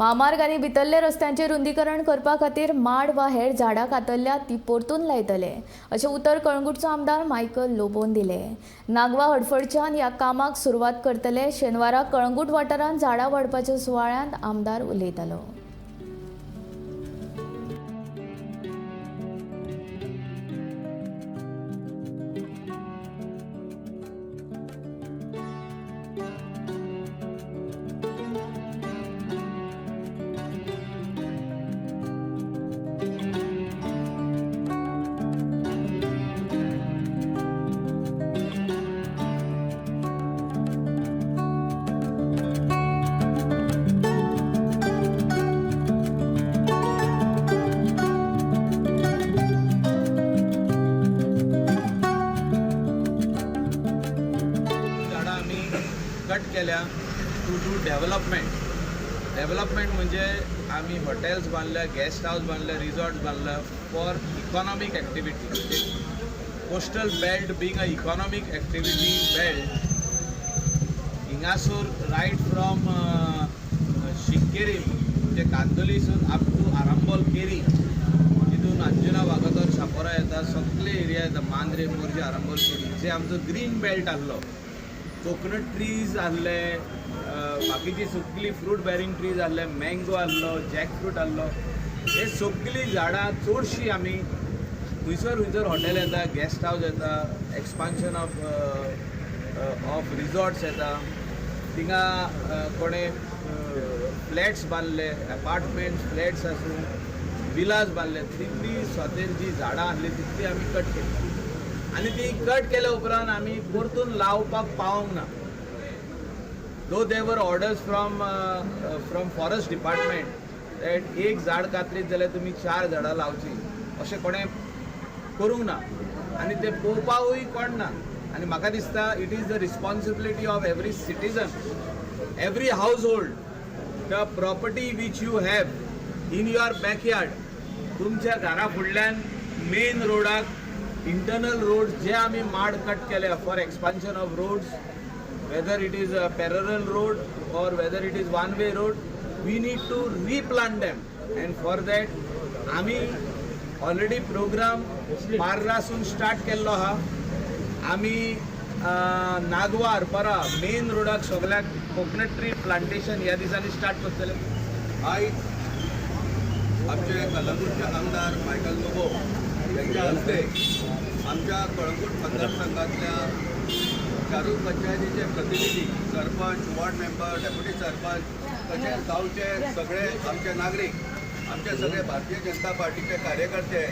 महामार्ग आनी भितरले रस्त्यांचे रुंदीकरण करपा खातीर माड वा हेर झाडां कातरल्यात ती परतून लायतले अशें उतर कळंगूटचो आमदार मायकल लोबोन दिले। नागवा हडफडच्यान ह्या कामाक सुरवात करतले। शेनवारा कळंगूट वाठारांत झाडां वाडपाच्या सुवाळ्यांत आमदार उलयतालो। कट केल्या टू डू डेव्हलपमेंट म्हणजे आम्ही हॉटेल्स बांधल्या, गेस्ट हाऊस बांधले, रिसॉर्ट्स बांधल्या for economic activity. Coastal belt being a economic activity belt, हिंगासूर रायट फ्रॉम शिक्केरी म्हणजे कांदोलीसून अप टू आरांबोल केरी, तितून अंजुना वागातोर शापोरा येता, सगळे एरिया येता, मांद्रे मोर्जे आरांबोल केरी, जे आमचो ग्रीन बेल्ट आहलो। कोकोनट ट्रीज आहले, बाकीची सगळी फ्रूट बेरिंग ट्रीज आहले, मँगो आहलो, जॅकफ्रूट आहलो, हे सगळी झाडां चडशी आमी खंयसर हॉटेल येता, गेस्ट हाऊस येता, एक्सपान्शन ऑफ रिसॉर्ट्स येता, थिंगा कोणे फ्लॅट्स बांधले, अपार्टमेंट्स फ्लॅट्स आसूं, विलास बांधले, तितली स्वतेर जी झाडां आहली तितली आमी कट केली आणि ती कट केल्या उपरांत आमी परतून लावपाक पावंक ना। दो देवर orders from forest department that एक झाड कातरीत जाल्यार तुमी 4 झाडां लावची, अशें कोणें करूंक ना आनी ते पळोवपाकूय कोण ना। आनी म्हाका दिसता it is the responsibility of every citizen, every house hold, the property which you have in your backyard, तुमच्या घरा फुडल्यान मेन रोडाक इंटरनल रोड्स जे आम्ही माड कट केले for expansion of roads, whether it is a parallel road or whether it is one way road, we need to replant them and for that आम्ही already program मार्रासून start केल्लो आहा। आम्ही Nagwa हरपरा main रोडाक सगळ्याक कोकोनट ट्री प्लांटेशन ह्या दिसांनी start करतले। आयज आमचे कलंगूटचे आमदार मायकल लोबो यांच्या हस्ते आमच्या कळंगूट मतदारसंघातल्या 4 पंचायतीचे प्रतिनिधी, सरपंच, वॉर्ड मेंबर, डेप्युटी सरपंच तसेच गावचे सगळे आमचे नागरिक, आमचे सगळे भारतीय जनता पार्टीचे कार्यकर्ते